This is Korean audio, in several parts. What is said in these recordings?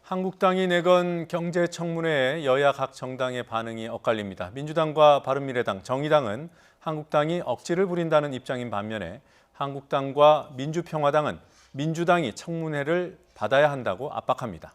한국당이 내건 경제청문회에 여야 각 정당의 반응이 엇갈립니다. 민주당과 바른미래당, 정의당은 한국당이 억지를 부린다는 입장인 반면에 한국당과 민주평화당은 민주당이 청문회를 받아야 한다고 압박합니다.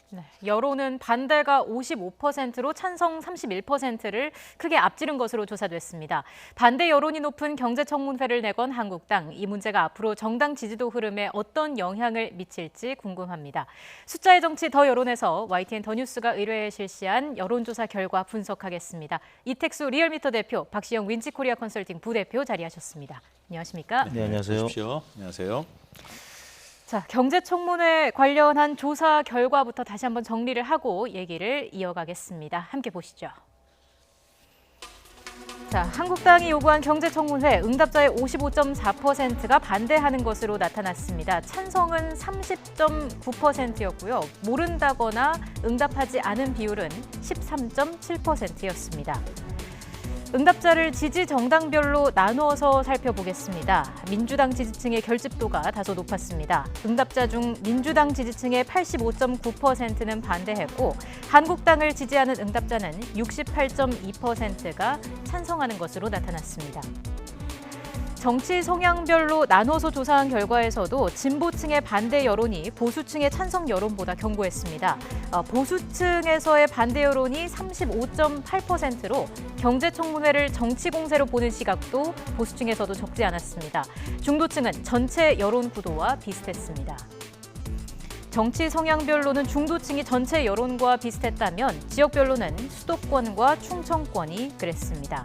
네, 여론은 반대가 55%로 찬성 31%를 크게 앞지른 것으로 조사됐습니다. 반대 여론이 높은 경제청문회를 내건 한국당, 이 문제가 앞으로 정당 지지도 흐름에 어떤 영향을 미칠지 궁금합니다. 숫자의 정치 더 여론에서 YTN 더 뉴스가 의뢰해 실시한 여론조사 결과 분석하겠습니다. 이택수 리얼미터 대표, 박시영 윈치코리아 컨설팅 부대표 자리하셨습니다. 안녕하십니까? 네, 안녕하세요. 안녕하세요. 자, 경제청문회 관련한 조사 결과부터 다시 한번 정리를 하고 얘기를 이어가겠습니다. 함께 보시죠. 자, 한국당이 요구한 경제청문회 응답자의 55.4%가 반대하는 것으로 나타났습니다. 찬성은 30.9%였고요. 모른다거나 응답하지 않은 비율은 13.7%였습니다. 응답자를 지지 정당별로 나누어서 살펴보겠습니다. 민주당 지지층의 결집도가 다소 높았습니다. 응답자 중 민주당 지지층의 85.9%는 반대했고 한국당을 지지하는 응답자는 68.2%가 찬성하는 것으로 나타났습니다. 정치 성향별로 나눠서 조사한 결과에서도 진보층의 반대 여론이 보수층의 찬성 여론보다 견고했습니다. 보수층에서의 반대 여론이 35.8%로 경제청문회를 정치 공세로 보는 시각도 보수층에서도 적지 않았습니다. 중도층은 전체 여론 구도와 비슷했습니다. 정치 성향별로는 중도층이 전체 여론과 비슷했다면 지역별로는 수도권과 충청권이 그랬습니다.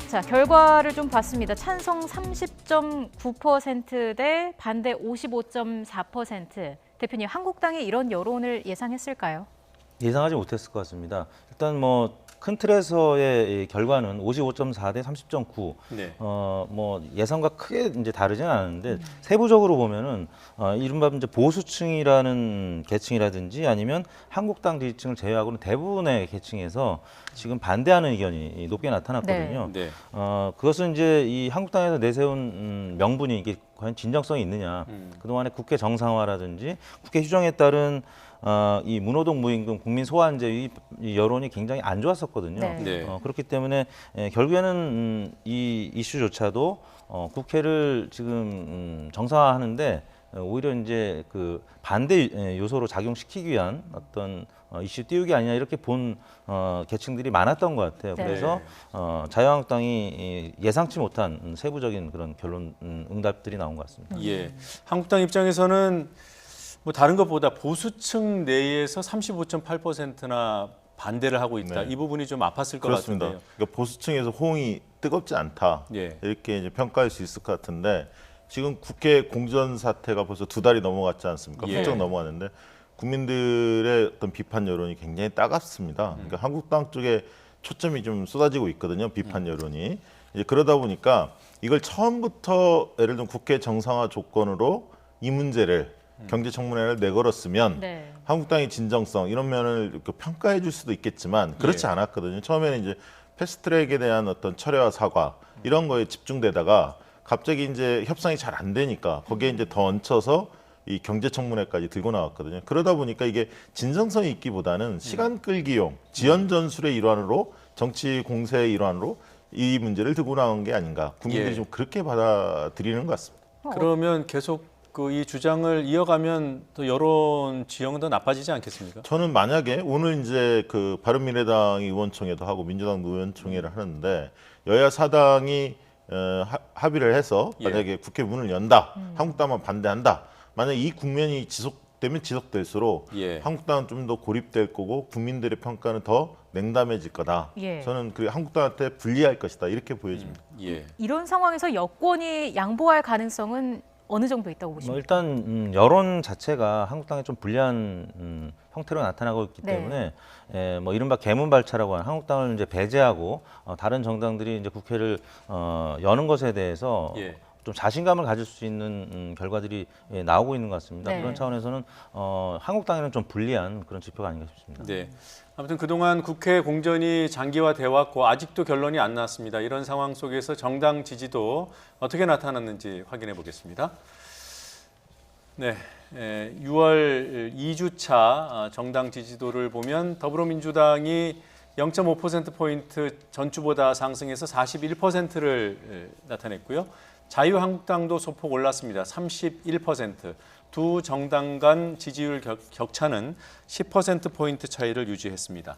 자, 결과를 좀 봤습니다. 찬성 30.9% 대 반대 55.4%. 대표님, 한국당이 이런 여론을 예상했을까요? 예상하지 못했을 것 같습니다. 일단 큰 틀에서의 결과는 55.4 대 30.9. 네. 예상과 크게 이제 다르지는 않은데 세부적으로 보면은 이른바 이제 보수층이라는 계층이라든지 아니면 한국당 지지층을 제외하고는 대부분의 계층에서 지금 반대하는 의견이 높게 나타났거든요. 네. 그것은 이제 이 한국당에서 내세운 명분이 이게 과연 진정성이 있느냐. 그동안의 국회 정상화라든지 국회 휴정에 따른 이 문호동 무임금 국민 소환제 이 여론이 굉장히 안 좋았었거든요. 네. 그렇기 때문에 결국에는 이 이슈조차도 국회를 지금 정상화하는데 오히려 이제 그 반대 요소로 작용시키기 위한 어떤 이슈 띄우기 아니냐 이렇게 본 계층들이 많았던 것 같아요. 네. 그래서 자유한국당이 예상치 못한 세부적인 그런 결론 응답들이 나온 것 같습니다. 예. 한국당 입장에서는 다른 것보다 보수층 내에서 35.8%나 반대를 하고 있다. 네. 이 부분이 좀 아팠을 것 그렇습니다. 같은데요. 그러니까 보수층에서 호응이 뜨겁지 않다. 예. 이렇게 이제 평가할 수 있을 것 같은데 지금 국회 공전 사태가 벌써 2달이 넘어갔지 않습니까? 예. 훌쩍 넘어갔는데 국민들의 어떤 비판 여론이 굉장히 따갑습니다. 그러니까 한국당 쪽에 초점이 좀 쏟아지고 있거든요. 비판 여론이. 이제 그러다 보니까 이걸 처음부터 예를 들면 국회 정상화 조건으로 이 문제를 경제청문회를 내걸었으면 네. 한국당의 진정성 이런 면을 평가해 줄 수도 있겠지만 그렇지 않았거든요. 처음에는 이제 패스트트랙에 대한 어떤 철회와 사과 이런 거에 집중되다가 갑자기 이제 협상이 잘 안 되니까 거기에 이제 더 얹혀서 이 경제청문회까지 들고 나왔거든요. 그러다 보니까 이게 진정성이 있기보다는 시간 끌기용, 지연 전술의 일환으로 정치 공세의 일환으로 이 문제를 들고 나온 게 아닌가. 국민들이 좀 그렇게 받아들이는 것 같습니다. 그러면 계속 이 주장을 이어가면 또 여론 지형은 더 나빠지지 않겠습니까? 저는 만약에 오늘 이제 그 바른미래당 의원총회도 하고 민주당 의원총회를 하는데 여야 사당이 합의를 해서 만약에 국회 문을 연다, 한국당만 반대한다. 만약 이 국면이 지속되면 지속될수록 한국당은 좀 더 고립될 거고 국민들의 평가는 더 냉담해질 거다. 저는 그 한국당한테 불리할 것이다 이렇게 보여집니다. 이런 상황에서 여권이 양보할 가능성은 어느 정도 있다고 보십니까? 일단 여론 자체가 한국당에 좀 불리한 형태로 나타나고 있기 때문에 이른바 개문발차라고 하는 한국당을 이제 배제하고 다른 정당들이 이제 국회를 여는 것에 대해서 좀 자신감을 가질 수 있는 결과들이 나오고 있는 것 같습니다. 그런 차원에서는 한국당에는 좀 불리한 그런 지표가 아닌가 싶습니다. 네. 아무튼 그동안 국회 공전이 장기화돼 왔고 아직도 결론이 안 났습니다. 이런 상황 속에서 정당 지지도 어떻게 나타났는지 확인해 보겠습니다. 네. 6월 2주차 정당 지지도를 보면 더불어민주당이 0.5%포인트 전주보다 상승해서 41%를 나타냈고요. 자유한국당도 소폭 올랐습니다. 31%. 두 정당 간 지지율 격차는 10%포인트 차이를 유지했습니다.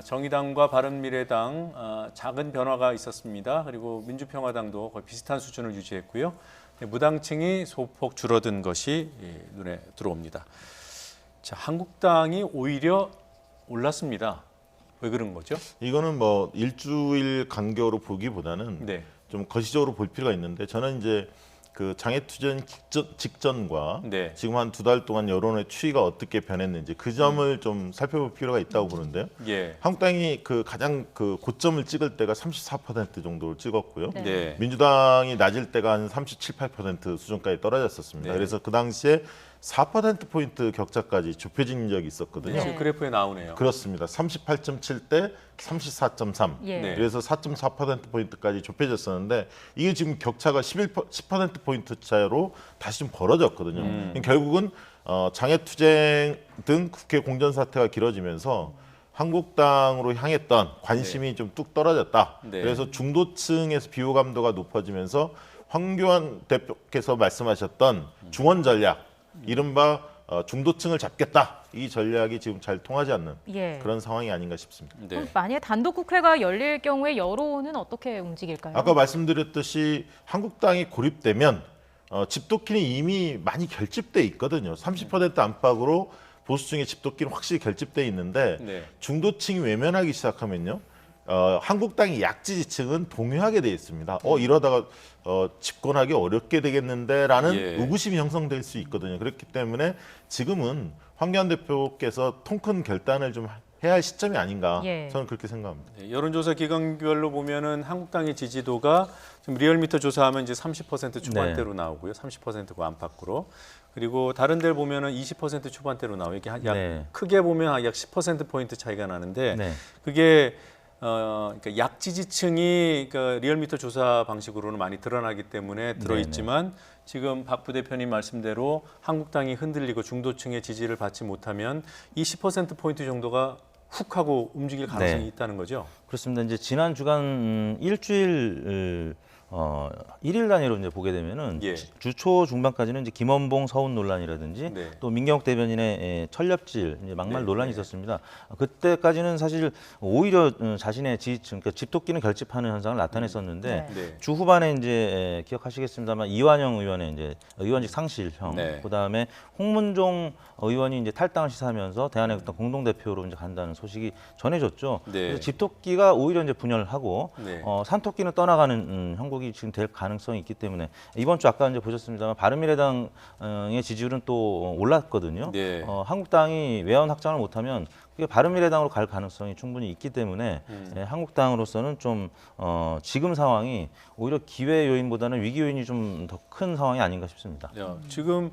정의당과 바른미래당 작은 변화가 있었습니다. 그리고 민주평화당도 거의 비슷한 수준을 유지했고요. 무당층이 소폭 줄어든 것이 눈에 들어옵니다. 자, 한국당이 오히려 올랐습니다. 왜 그런 거죠? 이거는 뭐 일주일 간격으로 보기보다는 네. 좀 거시적으로 볼 필요가 있는데 저는 이제 그 장애투쟁 직전과 네. 지금 한 2달 동안 여론의 추이가 어떻게 변했는지 그 점을 좀 살펴볼 필요가 있다고 보는데요. 예. 한국당이 그 가장 그 고점을 찍을 때가 34% 정도를 찍었고요. 네. 네. 민주당이 낮을 때가 한 37, 8% 수준까지 떨어졌었습니다. 네. 그래서 그 당시에 4%포인트 격차까지 좁혀진 적이 있었거든요. 네. 지금 그래프에 나오네요. 그렇습니다. 38.7대 34.3. 예. 네. 그래서 4.4%포인트까지 좁혀졌었는데 이게 지금 격차가 10%포인트 차이로 다시 좀 벌어졌거든요. 결국은 장애투쟁 등 국회 공전사태가 길어지면서 한국당으로 향했던 관심이 좀 뚝 떨어졌다. 네. 그래서 중도층에서 비호감도가 높아지면서 황교안 대표께서 말씀하셨던 중원 전략, 이른바 중도층을 잡겠다. 이 전략이 지금 잘 통하지 않는 예. 그런 상황이 아닌가 싶습니다. 네. 그럼 만약에 단독 국회가 열릴 경우에 여론은 어떻게 움직일까요? 아까 말씀드렸듯이 한국당이 고립되면 집도끼는 이미 많이 결집돼 있거든요. 30% 안팎으로 보수층의 집도끼는 확실히 결집돼 있는데 네. 중도층이 외면하기 시작하면요. 한국당의 약지지층은 동요하게 돼 있습니다. 이러다가 집권하기 어렵게 되겠는데라는 예. 의구심이 형성될 수 있거든요. 그렇기 때문에 지금은 황교안 대표께서 통 큰 결단을 좀 해야 할 시점이 아닌가 예. 저는 그렇게 생각합니다. 네, 여론조사 기관별로 보면은 한국당의 지지도가 지금 리얼미터 조사하면 이제 30% 초반대로 나오고요, 30%고 안팎으로. 그리고 다른 데를 보면은 20% 초반대로 나와요. 이게 약 네. 크게 보면 약 10% 포인트 차이가 나는데 네. 그게 그러니까 약지지층이 그 리얼미터 조사 방식으로는 많이 드러나기 때문에 들어있지만 지금 박 부대표님 말씀대로 한국당이 흔들리고 중도층의 지지를 받지 못하면 이 10% 포인트 정도가 훅 하고 움직일 가능성이 네. 있다는 거죠. 그렇습니다. 이제 지난 주간 일주일 1일 단위로 이제 보게 되면은 예. 주초 중반까지는 이제 김원봉 서훈 논란이라든지 네. 또 민경욱 대변인의 철렵질 이제 막말 네. 논란이 네. 있었습니다. 그때까지는 사실 오히려 자신의 지지층, 그러니까 집도끼는 결집하는 현상을 나타냈었는데 네. 주 후반에 이제 기억하시겠습니다만 이완영 의원의 이제 의원직 상실형, 네. 그다음에 홍문종 의원이 이제 탈당을 시사하면서 대한애국당 공동대표로 이제 간다는 소식이 전해졌죠. 네. 그래서 집토끼가 오히려 이제 분열을 하고 네. 산토끼는 떠나가는 형국이 지금 될 가능성이 있기 때문에 이번 주 아까 이제 보셨습니다만 바른미래당의 지지율은 또 올랐거든요. 네. 한국당이 외연 확장을 못하면 그게 바른미래당으로 갈 가능성이 충분히 있기 때문에 한국당으로서는 좀 지금 상황이 오히려 기회 요인보다는 위기 요인이 좀 더 큰 상황이 아닌가 싶습니다. 지금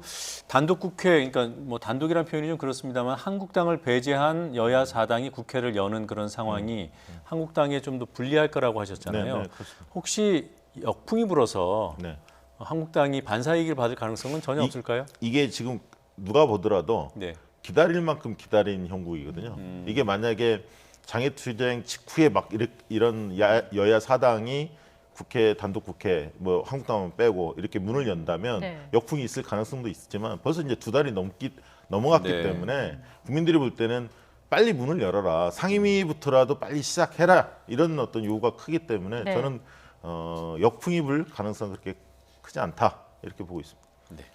단독 국회, 그러니까 뭐 단독이라는 표현이 좀 그렇습니다만 한국당을 배제한 여야 4당이 국회를 여는 그런 상황이 한국당에 좀 더 불리할 거라고 하셨잖아요. 네, 네, 그렇습니다. 혹시 역풍이 불어서 네. 한국당이 반사이익을 받을 가능성은 전혀 없을까요? 이게 지금 누가 보더라도 네. 기다릴 만큼 기다린 형국이거든요. 이게 만약에 장애투쟁 직후에 막 이런 여야 사당이 국회 단독 국회 뭐 한국당만 빼고 이렇게 문을 연다면 네. 역풍이 있을 가능성도 있지만 벌써 이제 2달이 넘어갔기 네. 때문에 국민들이 볼 때는 빨리 문을 열어라, 상임위부터라도 빨리 시작해라 이런 어떤 요구가 크기 때문에 네. 저는 역풍이 불 가능성은 그렇게 크지 않다 이렇게 보고 있습니다.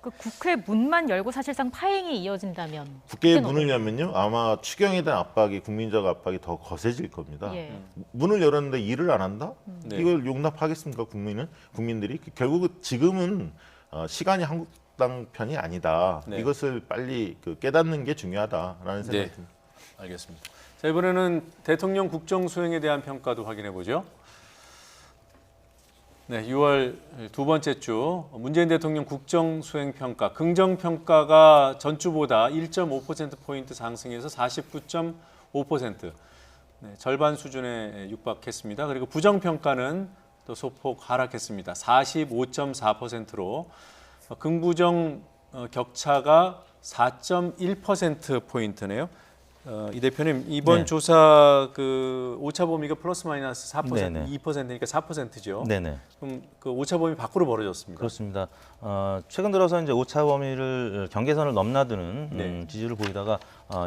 그 국회 문만 열고 사실상 파행이 이어진다면 국회에 그때는 문을 열면요 아마 추경에 대한 압박이 국민적 압박이 더 거세질 겁니다. 예. 문을 열었는데 일을 안 한다? 네. 이걸 용납하겠습니까 국민들이? 결국은 지금은 시간이 한국당 편이 아니다. 네. 이것을 빨리 깨닫는 게 중요하다라는 생각이 네. 듭니다. 알겠습니다. 자, 이번에는 대통령 국정 수행에 대한 평가도 확인해 보죠. 네, 6월 두 번째 주 문재인 대통령 국정 수행 평가, 긍정 평가가 전주보다 1.5%포인트 상승해서 49.5%, 네, 절반 수준에 육박했습니다. 그리고 부정 평가는 또 소폭 하락했습니다. 45.4%로 긍부정 격차가 4.1% 포인트네요. 이 대표님 이번 네. 조사 그 오차 범위가 플러스 마이너스 4%, 네네. 2%니까 4%죠. 네네. 그럼 그 오차 범위 밖으로 벌어졌습니다. 그렇습니다. 최근 들어서 이제 오차 범위를 경계선을 넘나드는 네. 지지를 보이다가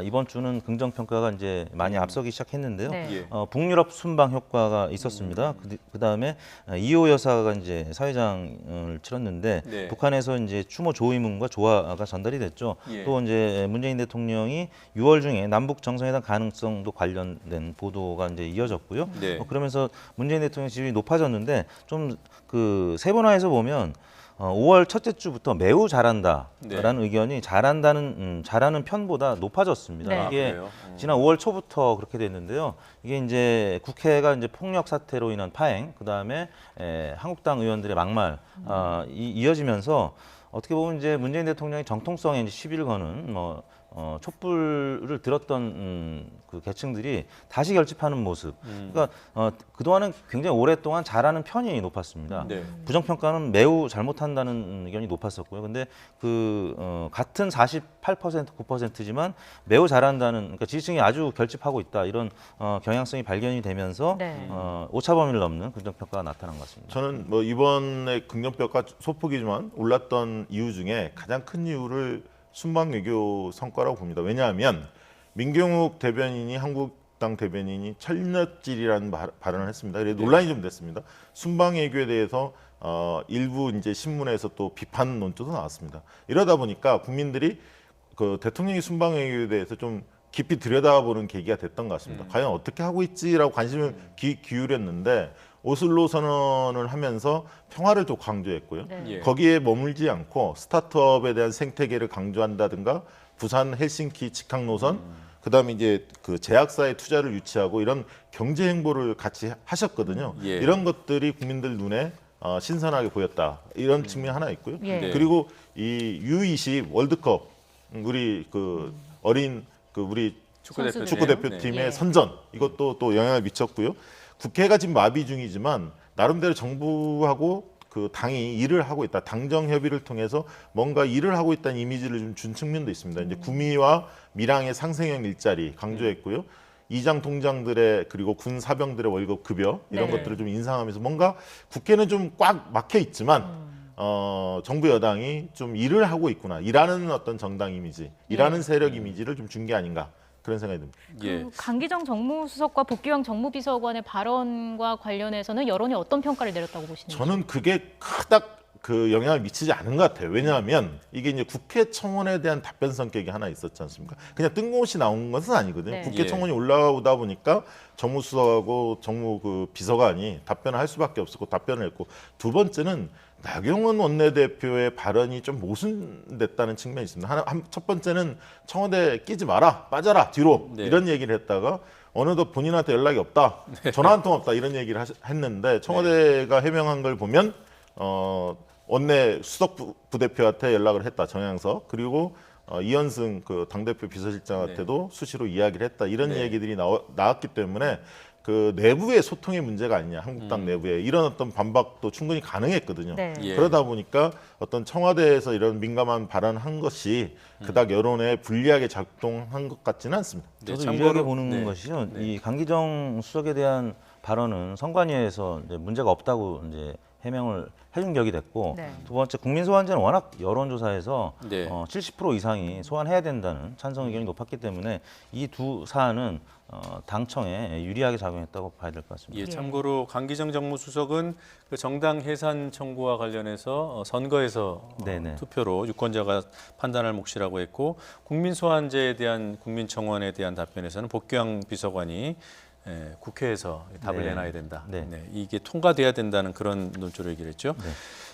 이번 주는 긍정 평가가 이제 많이 앞서기 시작했는데요. 네. 예. 북유럽 순방 효과가 있었습니다. 그다음에 이호 여사가 이제 사회장을 치렀는데 네. 북한에서 이제 추모 조의문과 조화가 전달이 됐죠. 예. 또 이제 문재인 대통령이 6월 중에 남북 정상회담 가능성도 관련된 보도가 이제 이어졌고요. 네. 그러면서 문재인 대통령 지지율이 높아졌는데 좀 그 세분화해서 보면 5월 첫째 주부터 매우 잘한다라는 네. 의견이 잘하는 편보다 높아졌습니다. 네. 아, 이게 그래요? 지난 5월 초부터 그렇게 됐는데요. 이게 이제 국회가 이제 폭력 사태로 인한 파행, 그 다음에 한국당 의원들의 막말 이어지면서 어떻게 보면 이제 문재인 대통령이 정통성에 이제 시비를 거는 촛불을 들었던 그 계층들이 다시 결집하는 모습. 그러니까 그동안은 굉장히 오랫동안 잘하는 편이 높았습니다. 네. 부정평가는 매우 잘못한다는 의견이 높았었고요. 근데 같은 48%, 9%지만 매우 잘한다는, 그러니까 지지층이 아주 결집하고 있다 이런 경향성이 발견이 되면서 네. 오차 범위를 넘는 긍정평가가 나타난 것 같습니다. 저는 뭐 이번에 긍정평가 소폭이지만 올랐던 이유 중에 가장 큰 이유를 순방 외교 성과라고 봅니다. 왜냐하면 민경욱 대변인이 한국당 대변인이 철렵질이라는 발언을 했습니다. 그래서 논란이 좀 됐습니다. 순방 외교에 대해서 일부 이제 신문에서 또 비판 논조도 나왔습니다. 이러다 보니까 국민들이 그 대통령이 순방 외교에 대해서 좀 깊이 들여다보는 계기가 됐던 것 같습니다. 과연 어떻게 하고 있지라고 관심을 기울였는데 오슬로 선언을 하면서 평화를 또 강조했고요. 네. 예. 거기에 머물지 않고 스타트업에 대한 생태계를 강조한다든가 부산 헬싱키 직항 노선 그다음에 이제 그 제약사에 투자를 유치하고 이런 경제 행보를 같이 하셨거든요. 예. 이런 것들이 국민들 눈에 신선하게 보였다. 이런 측면이 하나 있고요. 예. 네. 그리고 이 U20 월드컵 우리 그 어린 그 우리 선수들. 축구 대표팀의 네. 선전 이것도 또 영향을 미쳤고요. 국회가 지금 마비 중이지만 나름대로 정부하고 그 당이 일을 하고 있다. 당정 협의를 통해서 뭔가 일을 하고 있다는 이미지를 좀 준 측면도 있습니다. 이제 구미와 밀양의 상생형 일자리 강조했고요. 이장 통장들의 그리고 군 사병들의 월급 급여 이런 네. 것들을 좀 인상하면서 뭔가 국회는 좀 꽉 막혀 있지만 정부 여당이 좀 일을 하고 있구나. 일하는 어떤 정당 이미지, 일하는 세력 이미지를 좀 준 게 아닌가. 그런 생각이 듭니다. 예. 그 강기정 정무수석과 복귀형 정무비서관의 발언과 관련해서는 여론이 어떤 평가를 내렸다고 보시는지? 저는 그게 크닥 그 영향을 미치지 않은 것 같아요. 왜냐하면 이게 이제 국회 청원에 대한 답변 성격이 하나 있었지 않습니까? 그냥 뜬금없이 나온 것은 아니거든요. 네. 국회 예. 청원이 올라오다 보니까 정무수석하고 정무 그 비서관이 답변을 할 수밖에 없었고 답변을 했고 두 번째는 나경원 원내대표의 발언이 좀 모순됐다는 측면이 있습니다. 첫 번째는 청와대 끼지 마라, 빠져라 뒤로 네. 이런 얘기를 했다가 어느덧 본인한테 연락이 없다, 전화 한 통 없다 이런 얘기를 했는데 청와대가 해명한 걸 보면 원내 수석 부대표한테 연락을 했다, 정양석. 그리고 이현승 그 당대표 비서실장한테도 수시로 이야기를 했다. 이런 네. 얘기들이 나왔기 때문에 그 내부의 소통의 문제가 아니냐, 한국당 내부에 이런 어떤 반박도 충분히 가능했거든요. 네. 예. 그러다 보니까 어떤 청와대에서 이런 민감한 발언한 것이 그닥 여론에 불리하게 작동한 것 같지는 않습니다. 네, 저도 참고로- 유리하게 보는 네. 것이요. 네. 이 강기정 수석에 대한 발언은 선관위에서 이제 문제가 없다고 이제 해명을 해준 격이 됐고 네. 두 번째 국민소환제는 워낙 여론조사에서 네. 70% 이상이 소환해야 된다는 찬성 의견이 높았기 때문에 이 두 사안은 당청에 유리하게 작용했다고 봐야 될 것 같습니다. 예, 참고로 강기정 정무수석은 그 정당 해산 청구와 관련해서 선거에서 네네. 투표로 유권자가 판단할 몫이라고 했고 국민소환제에 대한 국민청원에 대한 답변에서는 복귀형 비서관이 국회에서 답을 네. 내놔야 된다. 네. 이게 통과돼야 된다는 그런 논조를 얘기를 했죠.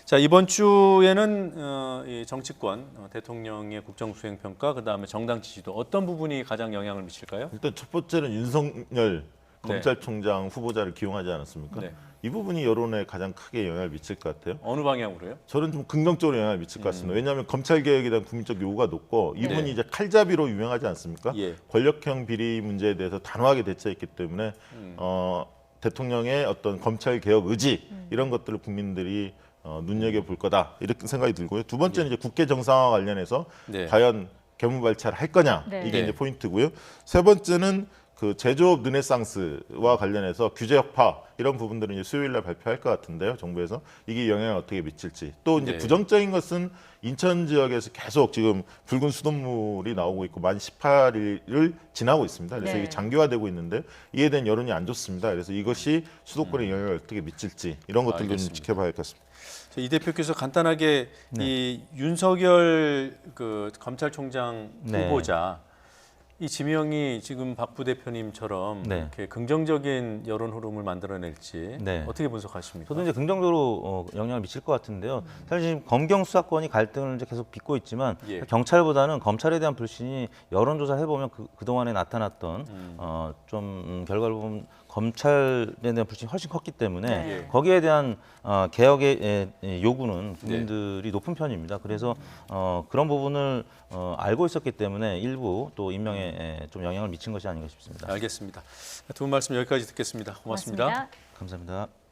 자, 이번 주에는 이 정치권 대통령의 국정수행평가 그다음에 정당 지지도 어떤 부분이 가장 영향을 미칠까요? 일단 첫 번째는 윤석열 검찰총장 후보자를 기용하지 않았습니까? 네. 이 부분이 여론에 가장 크게 영향을 미칠 것 같아요. 어느 방향으로요? 저는 좀 긍정적으로 영향을 미칠 것 같습니다. 왜냐하면 검찰 개혁에 대한 국민적 요구가 높고 이분이 네. 이제 칼잡이로 유명하지 않습니까? 예. 권력형 비리 문제에 대해서 단호하게 대처했기 때문에 대통령의 어떤 검찰 개혁 의지 이런 것들을 국민들이 눈여겨 볼 거다 이렇게 생각이 들고요. 두 번째는 이제 국회 정상화 관련해서 네. 과연 개무발차를 할 거냐 네. 이게 네. 이제 포인트고요. 세 번째는 그 제조업 르네상스와 관련해서 규제 여파 이런 부분들은 이제 수요일 날 발표할 것 같은데요. 정부에서 이게 영향을 어떻게 미칠지. 또 이제 네. 부정적인 것은 인천 지역에서 계속 지금 붉은 수돗물이 나오고 있고 만 18일을 지나고 있습니다. 그래서 네. 이게 장기화되고 있는데 이에 대한 여론이 안 좋습니다. 그래서 이것이 수도권에 영향을 어떻게 미칠지 이런 것들도 좀 알겠습니다. 지켜봐야 할 것 같습니다. 이 대표께서 간단하게 이 윤석열 그 검찰총장 네. 후보자 이 지명이 지금 박 부대표님처럼 네. 이렇게 긍정적인 여론 흐름을 만들어낼지 네. 어떻게 분석하십니까? 저도 이제 긍정적으로 영향을 미칠 것 같은데요. 사실 지금 검경 수사권이 갈등을 이제 계속 빚고 있지만 예. 경찰보다는 검찰에 대한 불신이 여론조사를 해보면 그동안에 나타났던 좀 결과를 보면 검찰에 대한 불신이 훨씬 컸기 때문에 네. 거기에 대한 개혁의 요구는 국민들이 높은 편입니다. 그래서 그런 부분을 알고 있었기 때문에 일부 또 임명에 좀 영향을 미친 것이 아닌가 싶습니다. 알겠습니다. 두 분 말씀 여기까지 듣겠습니다. 고맙습니다. 고맙습니다. 감사합니다.